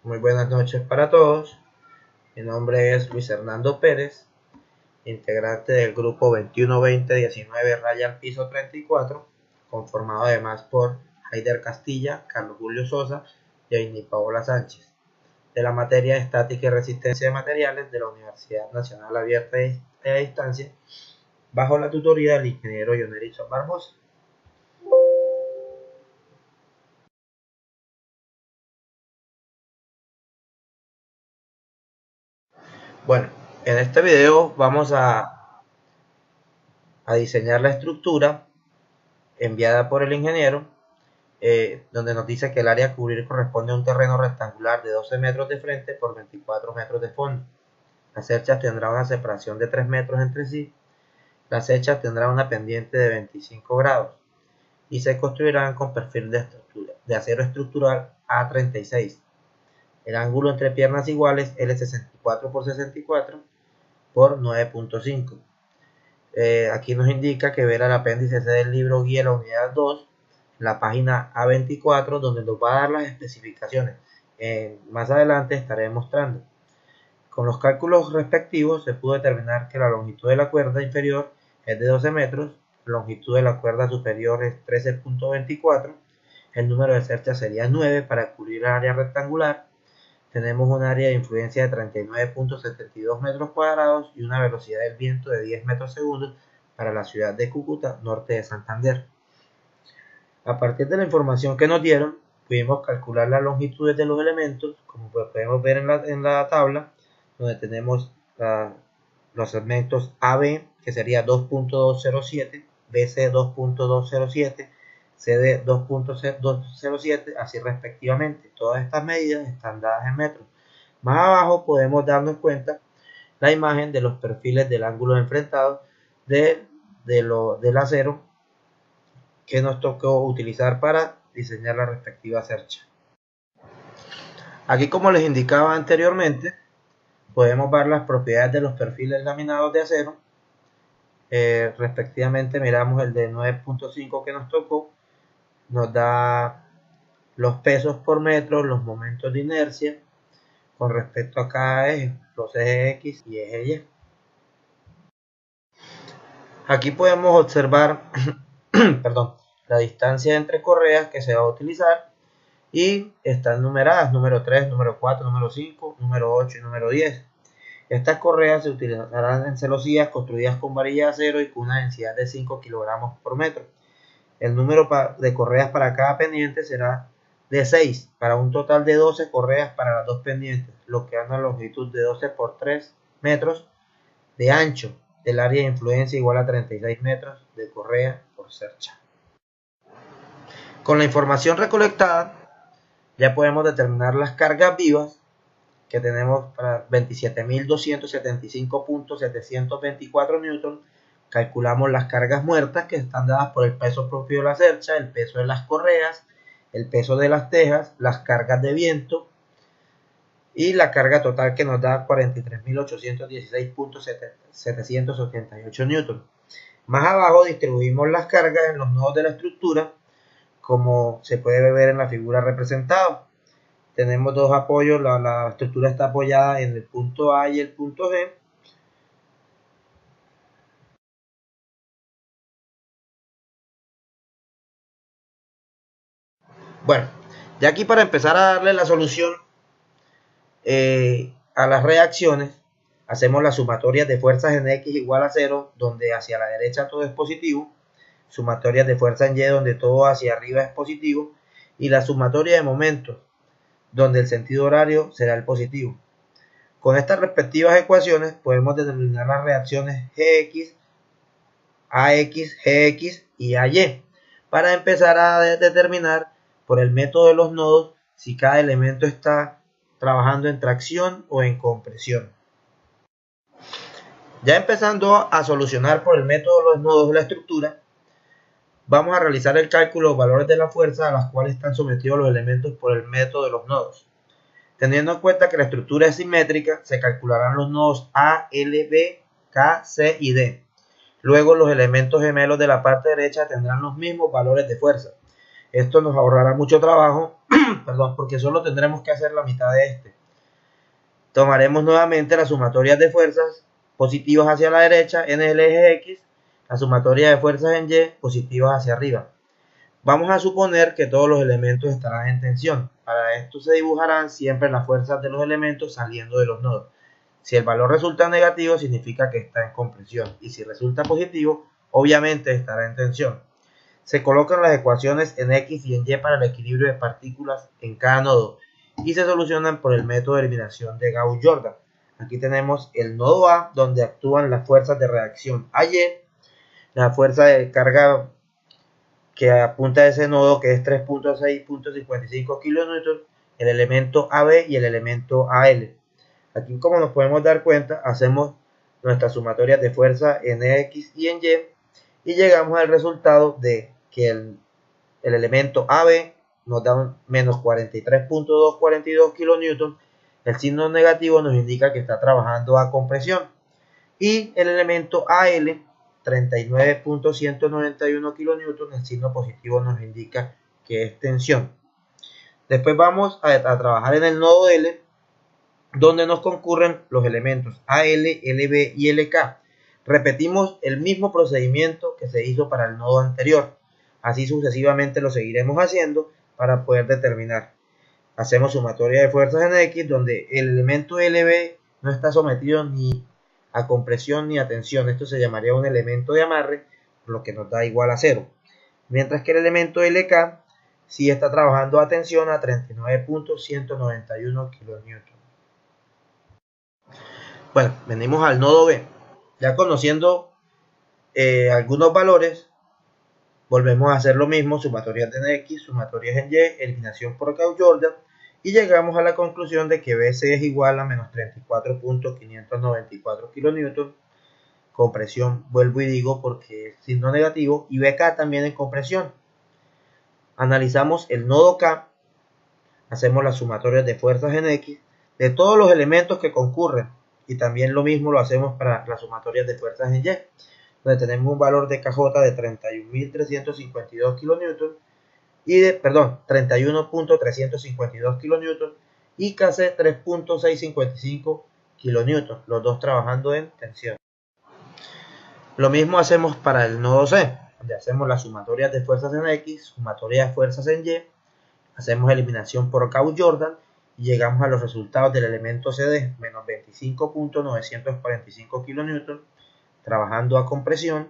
Muy buenas noches para todos. Mi nombre es Luis Hernando Pérez, integrante del grupo 21-20-19 raya al piso 34, conformado además por Haider Castilla, Carlos Julio Sosa y Aini Paola Sánchez, de la materia de Estática y Resistencia de Materiales de la Universidad Nacional Abierta y a Distancia, bajo la tutoría del ingeniero Yonerison Barbosa. Bueno, en este video vamos a diseñar la estructura enviada por el ingeniero, donde nos dice que el área a cubrir corresponde a un terreno rectangular de 12 metros de frente por 24 metros de fondo. Las cerchas tendrán una separación de 3 metros entre sí. Las cerchas tendrán una pendiente de 25 grados y se construirán con perfil de acero estructural A36. El ángulo entre piernas iguales L64 por 64 por 9.5. Aquí nos indica que ver el apéndice C del libro guía la unidad 2, la página A24, donde nos va a dar las especificaciones. Más adelante estaré mostrando. Con los cálculos respectivos se pudo determinar que la longitud de la cuerda inferior es de 12 metros, la longitud de la cuerda superior es 13.24, el número de cerchas sería 9 para cubrir el área rectangular. Tenemos un área de influencia de 39.72 metros cuadrados y una velocidad del viento de 10 metros segundo para la ciudad de Cúcuta, norte de Santander. A partir de la información que nos dieron, pudimos calcular las longitudes de los elementos, como podemos ver en la tabla, donde tenemos los segmentos AB, que sería 2.207, BC 2.207, CD 2.207, así respectivamente. Todas estas medidas están dadas en metros. Más abajo podemos darnos cuenta la imagen de los perfiles del ángulo enfrentado del acero que nos tocó utilizar para diseñar la respectiva cercha. Aquí, como les indicaba anteriormente, podemos ver las propiedades de los perfiles laminados de acero. Respectivamente miramos el de 9.5 que nos tocó, nos da los pesos por metro, los momentos de inercia con respecto a cada eje, los ejes X y eje Y. Aquí podemos observar la distancia entre correas que se va a utilizar y están numeradas, número 3, número 4, número 5, número 8 y número 10. Estas correas se utilizarán en celosías construidas con varilla de acero y con una densidad de 5 kilogramos por metro. El número de correas para cada pendiente será de 6, para un total de 12 correas para las dos pendientes, lo que da una longitud de 12 por 3 metros de ancho del área de influencia igual a 36 metros de correa por cercha. Con la información recolectada ya podemos determinar las cargas vivas que tenemos para 27.275.724 newton. Calculamos las cargas muertas que están dadas por el peso propio de la cercha, el peso de las correas, el peso de las tejas, las cargas de viento y la carga total que nos da 43.816.788 newton. Más abajo distribuimos las cargas en los nodos de la estructura, como se puede ver en la figura representada. Tenemos dos apoyos, la estructura está apoyada en el punto A y el punto G. Bueno, ya aquí para empezar a darle la solución a las reacciones, hacemos las sumatorias de fuerzas en X igual a 0, donde hacia la derecha todo es positivo, sumatorias de fuerza en Y, donde todo hacia arriba es positivo, y la sumatoria de momentos, donde el sentido horario será el positivo. Con estas respectivas ecuaciones podemos determinar las reacciones Gx, AX, Gx y AY, para empezar a determinar por el método de los nodos si cada elemento está trabajando en tracción o en compresión. Ya empezando a solucionar por el método de los nodos de la estructura, vamos a realizar el cálculo de los valores de la fuerza a las cuales están sometidos los elementos por el método de los nodos. Teniendo en cuenta que la estructura es simétrica, se calcularán los nodos A, L, B, K, C y D. Luego los elementos gemelos de la parte derecha tendrán los mismos valores de fuerza. Esto nos ahorrará mucho trabajo perdón, porque solo tendremos que hacer la mitad de este. Tomaremos nuevamente las sumatorias de fuerzas positivas hacia la derecha en el eje X, la sumatoria de fuerzas en Y positivas hacia arriba. Vamos a suponer que todos los elementos estarán en tensión. Para esto se dibujarán siempre las fuerzas de los elementos saliendo de los nodos. Si el valor resulta negativo, significa que está en compresión, y si resulta positivo, obviamente estará en tensión. Se colocan las ecuaciones en X y en Y para el equilibrio de partículas en cada nodo y se solucionan por el método de eliminación de Gauss-Jordan. Aquí tenemos el nodo A, donde actúan las fuerzas de reacción AY, la fuerza de carga que apunta a ese nodo, que es 3.6.55 kN, el elemento AB y el elemento AL. Aquí, como nos podemos dar cuenta, hacemos nuestras sumatorias de fuerza en X y en Y llegamos al resultado de que el elemento AB nos da un menos 43.242 kN. El signo negativo nos indica que está trabajando a compresión. Y el elemento AL, 39.191 kN, el signo positivo nos indica que es tensión. Después vamos a trabajar en el nodo L, donde nos concurren los elementos AL, LB y LK. Repetimos el mismo procedimiento que se hizo para el nodo anterior. Así sucesivamente lo seguiremos haciendo para poder determinar. Hacemos sumatoria de fuerzas en X, donde el elemento LB no está sometido ni a compresión ni a tensión. Esto se llamaría un elemento de amarre, lo que nos da igual a 0. Mientras que el elemento LK sí está trabajando a tensión a 39.191 kN. Bueno, venimos al nodo B. Ya conociendo algunos valores, volvemos a hacer lo mismo, sumatorias en X, sumatorias en Y, eliminación por Gauss-Jordan, y llegamos a la conclusión de que BC es igual a menos 34.594 kN, compresión, vuelvo y digo porque es signo negativo, y BK también en compresión. Analizamos el nodo K, hacemos las sumatorias de fuerzas en X, de todos los elementos que concurren, y también lo mismo lo hacemos para las sumatorias de fuerzas en Y, donde tenemos un valor de KJ de 31.352 kN y de, 31.352 kN y KC 3.655 kN, los dos trabajando en tensión. Lo mismo hacemos para el nodo C, donde hacemos las sumatorias de fuerzas en X, sumatoria de fuerzas en Y, hacemos eliminación por Gauss-Jordan y llegamos a los resultados del elemento CD, menos 25.945 kN, trabajando a compresión,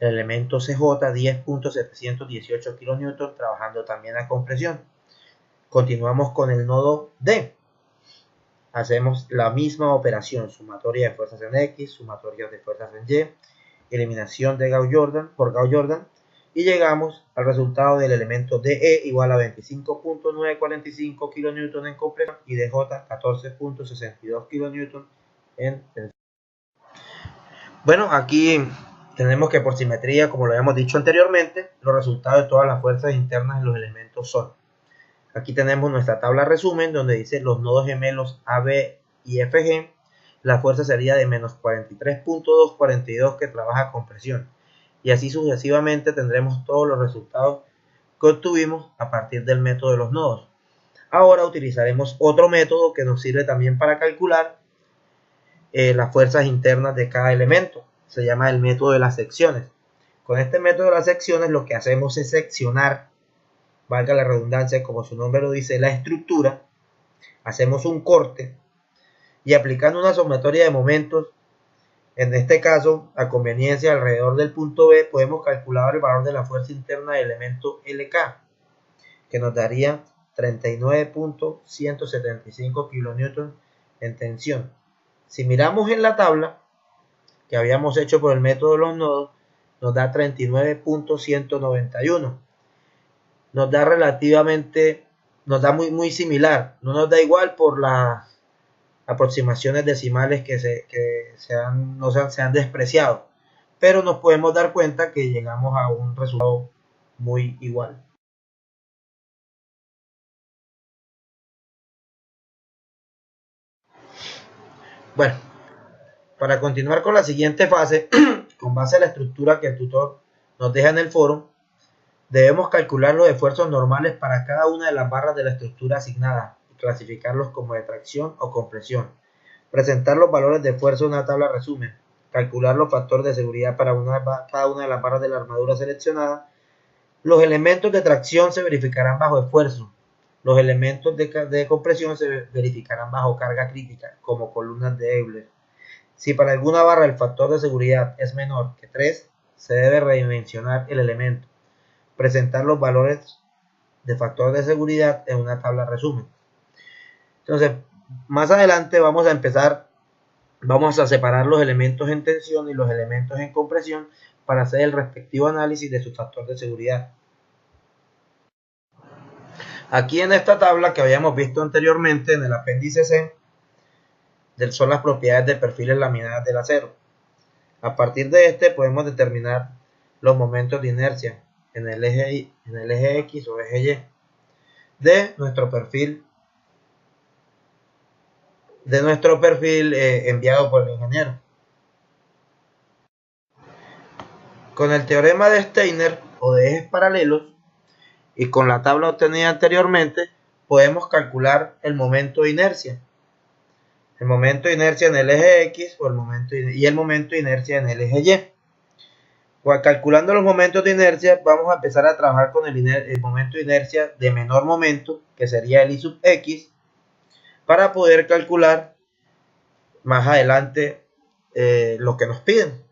el elemento CJ 10.718 kN, trabajando también a compresión. Continuamos con el nodo D. Hacemos la misma operación, sumatoria de fuerzas en X, sumatoria de fuerzas en Y, eliminación de Gauss-Jordan por Gauss-Jordan, y llegamos al resultado del elemento DE igual a 25.945 kN en compresión y DJ 14.62 kN en tensión. Bueno, aquí tenemos que por simetría, como lo habíamos dicho anteriormente, los resultados de todas las fuerzas internas de los elementos son. Aquí tenemos nuestra tabla resumen donde dice los nodos gemelos AB y FG. La fuerza sería de menos 43.242 que trabaja a compresión. Y así sucesivamente tendremos todos los resultados que obtuvimos a partir del método de los nodos. Ahora utilizaremos otro método que nos sirve también para calcular las fuerzas internas de cada elemento. Se llama el método de las secciones. Con este método de las secciones lo que hacemos es seccionar, valga la redundancia, como su nombre lo dice, la estructura. Hacemos un corte y aplicando una sumatoria de momentos, en este caso a conveniencia alrededor del punto B, podemos calcular el valor de la fuerza interna del elemento LK, que nos daría 39.175 kN en tensión. Si miramos en la tabla que habíamos hecho por el método de los nodos, nos da 39.191. Nos da relativamente, nos da muy similar. No nos da igual por las aproximaciones decimales que se han despreciado. Pero nos podemos dar cuenta que llegamos a un resultado muy igual. Bueno, para continuar con la siguiente fase, con base a la estructura que el tutor nos deja en el foro, Debemos calcular los esfuerzos normales para cada una de las barras de la estructura asignada y clasificarlos como de tracción o compresión. Presentar los valores de esfuerzo en una tabla resumen. Calcular los factores de seguridad para cada una de las barras de la armadura seleccionada. Los elementos de tracción se verificarán bajo esfuerzo. Los elementos de compresión se verificarán bajo carga crítica, como columnas de Euler. Si para alguna barra el factor de seguridad es menor que 3, se debe redimensionar el elemento. Presentar los valores de factor de seguridad en una tabla resumen. Entonces, más adelante vamos a separar los elementos en tensión y los elementos en compresión para hacer el respectivo análisis de su factor de seguridad. Aquí en esta tabla que habíamos visto anteriormente en el apéndice C, son las propiedades de perfiles laminadas del acero. A partir de este podemos determinar los momentos de inercia en el eje X o eje Y de nuestro perfil enviado por el ingeniero. Con el teorema de Steiner o de ejes paralelos y con la tabla obtenida anteriormente podemos calcular el momento de inercia. El momento de inercia en el eje X o el momento de inercia en el eje Y. Pues calculando los momentos de inercia vamos a empezar a trabajar con el momento de inercia de menor momento, que sería el I sub X, para poder calcular más adelante lo que nos piden.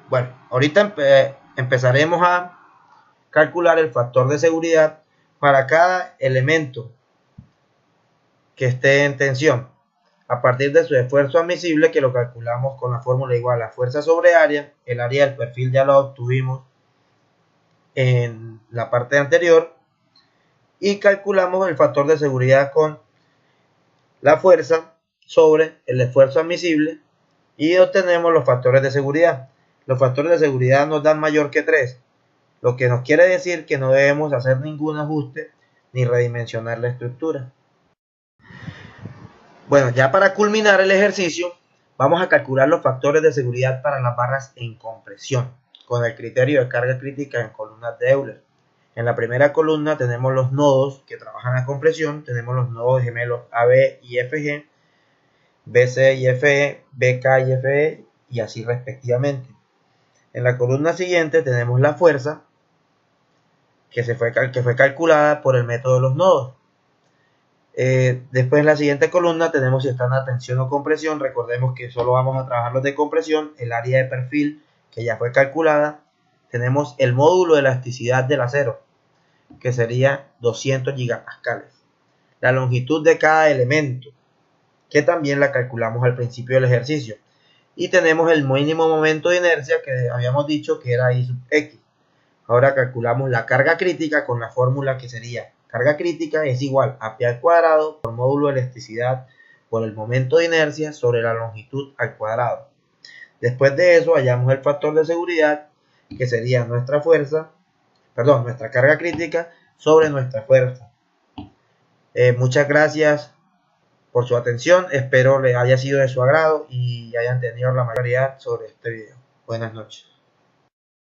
Bueno, ahorita empezaremos a calcular el factor de seguridad para cada elemento que esté en tensión, a partir de su esfuerzo admisible, que lo calculamos con la fórmula igual a fuerza sobre área. El área del perfil ya lo obtuvimos en la parte anterior, y calculamos el factor de seguridad con la fuerza sobre el esfuerzo admisible y obtenemos los factores de seguridad. Los factores de seguridad nos dan mayor que 3, lo que nos quiere decir que no debemos hacer ningún ajuste ni redimensionar la estructura. Bueno, ya para culminar el ejercicio, vamos a calcular los factores de seguridad para las barras en compresión, con el criterio de carga crítica en columnas de Euler. En la primera columna tenemos los nodos que trabajan a compresión, tenemos los nodos gemelos AB y FG, BC y FE, BK y FE, y así respectivamente. En la columna siguiente tenemos la fuerza que fue calculada por el método de los nodos. Después en la siguiente columna tenemos si están a tensión o compresión. Recordemos que solo vamos a trabajar los de compresión. El área de perfil, que ya fue calculada. Tenemos el módulo de elasticidad del acero, que sería 200 gigapascales. La longitud de cada elemento, que también la calculamos al principio del ejercicio. Y tenemos el mínimo momento de inercia, que habíamos dicho que era I sub X. Ahora calculamos la carga crítica con la fórmula que sería: carga crítica es igual a P al cuadrado por módulo de elasticidad por el momento de inercia sobre la longitud al cuadrado. Después de eso hallamos el factor de seguridad, que sería nuestra carga crítica sobre nuestra fuerza. Muchas gracias por su atención. Espero les haya sido de su agrado y hayan tenido la mayoría sobre este video. Buenas noches.